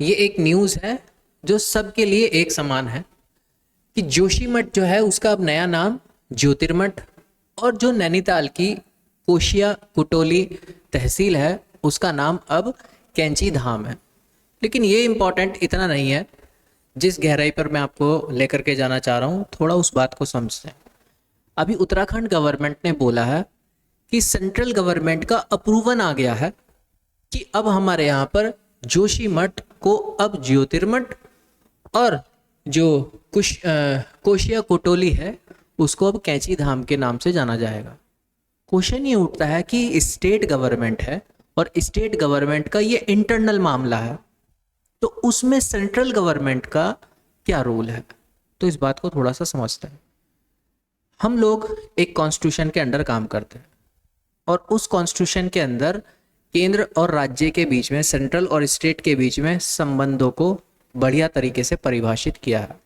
ये एक न्यूज़ है जो सबके लिए एक समान है कि जोशीमठ जो है उसका अब नया नाम ज्योतिर्मठ, और जो नैनीताल की कोशिया कुटोली तहसील है उसका नाम अब कैंची धाम है। लेकिन ये इम्पोर्टेंट इतना नहीं है। जिस गहराई पर मैं आपको लेकर के जाना चाह रहा हूँ, थोड़ा उस बात को समझते हैं। अभी उत्तराखंड गवर्नमेंट ने बोला है कि सेंट्रल गवर्नमेंट का अप्रूवल आ गया है कि अब हमारे यहाँ पर जोशीमठ को अब ज्योतिर्मठ, और जो कोशिया कोटोली है उसको अब कैंची धाम के नाम से जाना जाएगा। क्वेश्चन ये उठता है कि स्टेट गवर्नमेंट है और स्टेट गवर्नमेंट का ये इंटरनल मामला है, तो उसमें सेंट्रल गवर्नमेंट का क्या रोल है। तो इस बात को थोड़ा सा समझते हैं। हम लोग एक कॉन्स्टिट्यूशन के अंडर काम करते हैं और उस कॉन्स्टिट्यूशन के अंदर केंद्र और राज्य के बीच में, सेंट्रल और स्टेट के बीच में संबंधों को बढ़िया तरीके से परिभाषित किया है।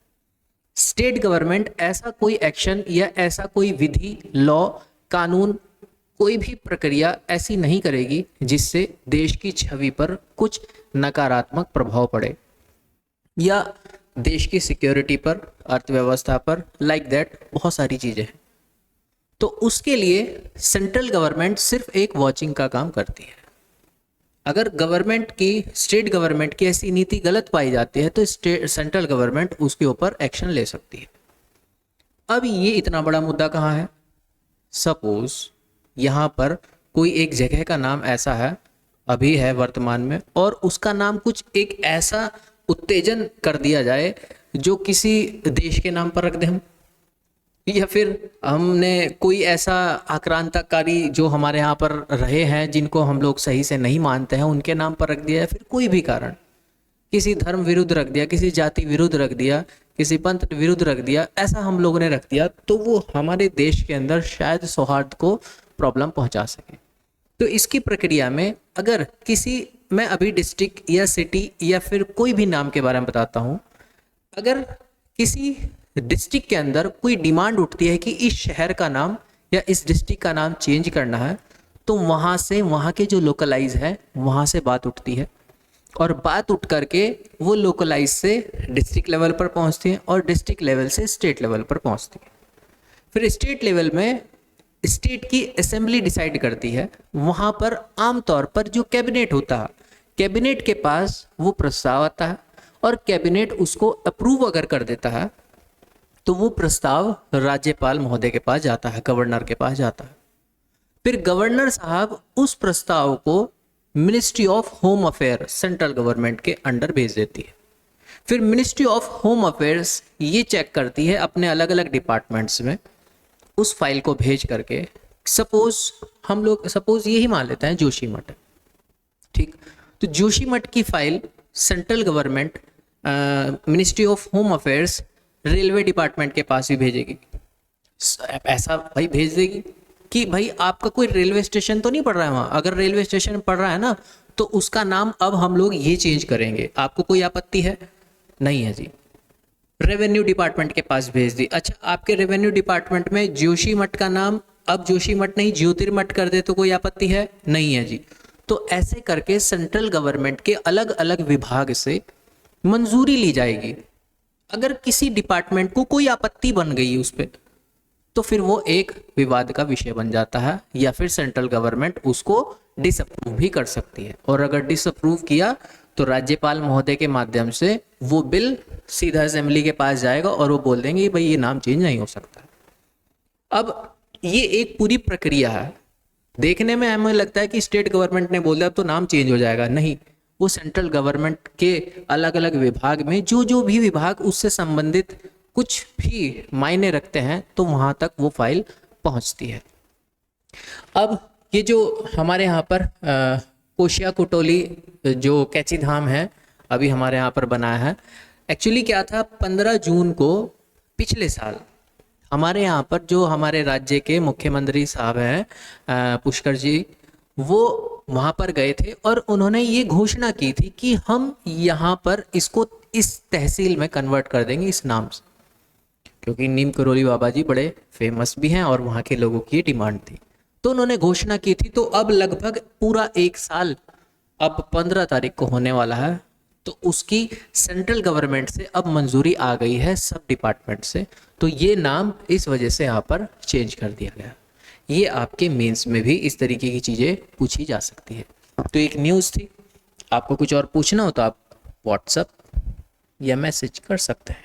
स्टेट गवर्नमेंट ऐसा कोई एक्शन या ऐसा कोई विधि, लॉ, कानून, कोई भी प्रक्रिया ऐसी नहीं करेगी जिससे देश की छवि पर कुछ नकारात्मक प्रभाव पड़े या देश की सिक्योरिटी पर, अर्थव्यवस्था पर, लाइक दैट बहुत सारी चीज़ें हैं। तो उसके लिए सेंट्रल गवर्नमेंट सिर्फ एक वॉचिंग का काम करती है। अगर गवर्नमेंट की, स्टेट गवर्नमेंट की ऐसी नीति गलत पाई जाती है तो सेंट्रल गवर्नमेंट उसके ऊपर एक्शन ले सकती है। अब ये इतना बड़ा मुद्दा कहाँ है? सपोज यहाँ पर कोई एक जगह का नाम ऐसा है, अभी है वर्तमान में, और उसका नाम कुछ एक ऐसा उत्तेजन कर दिया जाए जो किसी देश के नाम पर रख दें हम, या फिर हमने कोई ऐसा आक्रांताकारी जो हमारे यहाँ पर रहे हैं जिनको हम लोग सही से नहीं मानते हैं उनके नाम पर रख दिया, या फिर कोई भी कारण, किसी धर्म विरुद्ध रख दिया, किसी जाति विरुद्ध रख दिया, किसी पंथ विरुद्ध रख दिया, ऐसा हम लोगों ने रख दिया तो वो हमारे देश के अंदर शायद सौहार्द को प्रॉब्लम पहुंचा सके। तो इसकी प्रक्रिया में अगर किसी, मैं अभी डिस्ट्रिक्ट या सिटी या फिर कोई भी नाम के बारे में बताता हूँ, अगर किसी डिस्ट्रिक्ट के अंदर कोई डिमांड उठती है कि इस शहर का नाम या इस डिस्ट्रिक्ट का नाम चेंज करना है, तो वहाँ से, वहाँ के जो लोकलाइज है वहाँ से बात उठती है, और बात उठ करके वो लोकलाइज से डिस्ट्रिक्ट लेवल पर पहुँचती है और डिस्ट्रिक्ट लेवल से स्टेट लेवल पर पहुँचती है। फिर स्टेट लेवल में स्टेट की असेंबली डिसाइड करती है। वहाँ पर आमतौर पर जो कैबिनेट होता है, कैबिनेट के पास वो प्रस्ताव आता है और कैबिनेट उसको अप्रूव अगर कर देता है तो वो प्रस्ताव राज्यपाल महोदय के पास जाता है, गवर्नर के पास जाता है। फिर गवर्नर साहब उस प्रस्ताव को ministry of home affair, central government के अंडर भेज देती है। फिर मिनिस्ट्री ऑफ होम अफेयर्स ये चेक करती है अपने अलग अलग डिपार्टमेंट्स में, उस फाइल को भेज करके, सपोज यही मान लेते हैं जोशीमठ, ठीक, तो जोशीमठ की file central government, ministry of home affairs railway department के पास भी भेजेगी। ऐसा भाई भेज देगी कि भाई आपका कोई रेलवे स्टेशन तो नहीं पड़ रहा है वहाँ, अगर रेलवे स्टेशन पड़ रहा है ना तो उसका नाम अब हम लोग ये चेंज करेंगे, आपको कोई आपत्ति है? नहीं है जी। रेवेन्यू डिपार्टमेंट के पास भेज दी, अच्छा आपके रेवेन्यू डिपार्टमेंट में जोशीमठ का नाम अब जोशीमठ नहीं ज्योतिर्मठ कर दे तो कोई आपत्ति है? नहीं है जी। तो ऐसे करके सेंट्रल गवर्नमेंट के अलग अलग विभाग से मंजूरी ली जाएगी। अगर किसी डिपार्टमेंट को कोई आपत्ति बन गई उस पर, तो फिर वो एक विवाद का विषय बन जाता है, या फिर सेंट्रल गवर्नमेंट उसको डिसअप्रूव भी कर सकती है। और अगर डिसअप्रूव किया तो राज्यपाल महोदय के माध्यम से वो बिल सीधा असेंबली के पास जाएगा और वो बोल देंगे भाई ये नाम चेंज नहीं हो सकता। अब ये एक पूरी प्रक्रिया है। देखने में हमें लगता है कि स्टेट गवर्नमेंट ने बोल दिया अब तो नाम चेंज हो जाएगा, नहीं, वो सेंट्रल गवर्नमेंट के अलग अलग विभाग में जो भी विभाग उससे संबंधित कुछ भी मायने रखते हैं तो वहां तक वो फाइल पहुंचती है। अब ये जो हमारे यहाँ पर कोशिया कुटोली जो कैंची धाम है अभी हमारे यहाँ पर बनाया है, एक्चुअली क्या था, 15 जून को पिछले साल हमारे यहाँ पर जो हमारे राज्य के मुख्यमंत्री साहब हैं पुष्कर जी, वो वहाँ पर गए थे और उन्होंने ये घोषणा की थी कि हम यहाँ पर इसको इस तहसील में कन्वर्ट कर देंगे इस नाम से, क्योंकि नीम करोली बाबा जी बड़े फेमस भी हैं और वहाँ के लोगों की डिमांड थी, तो उन्होंने घोषणा की थी। तो अब लगभग पूरा एक साल अब 15 तारीख को होने वाला है, तो उसकी सेंट्रल गवर्नमेंट से अब मंजूरी आ गई है सब डिपार्टमेंट से, तो ये नाम इस वजह से यहाँ पर चेंज कर दिया गया। ये आपके मेंस में भी इस तरीके की चीज़ें पूछी जा सकती है। तो एक न्यूज़ थी। आपको कुछ और पूछना हो तो आप व्हाट्सएप या मैसेज कर सकते हैं।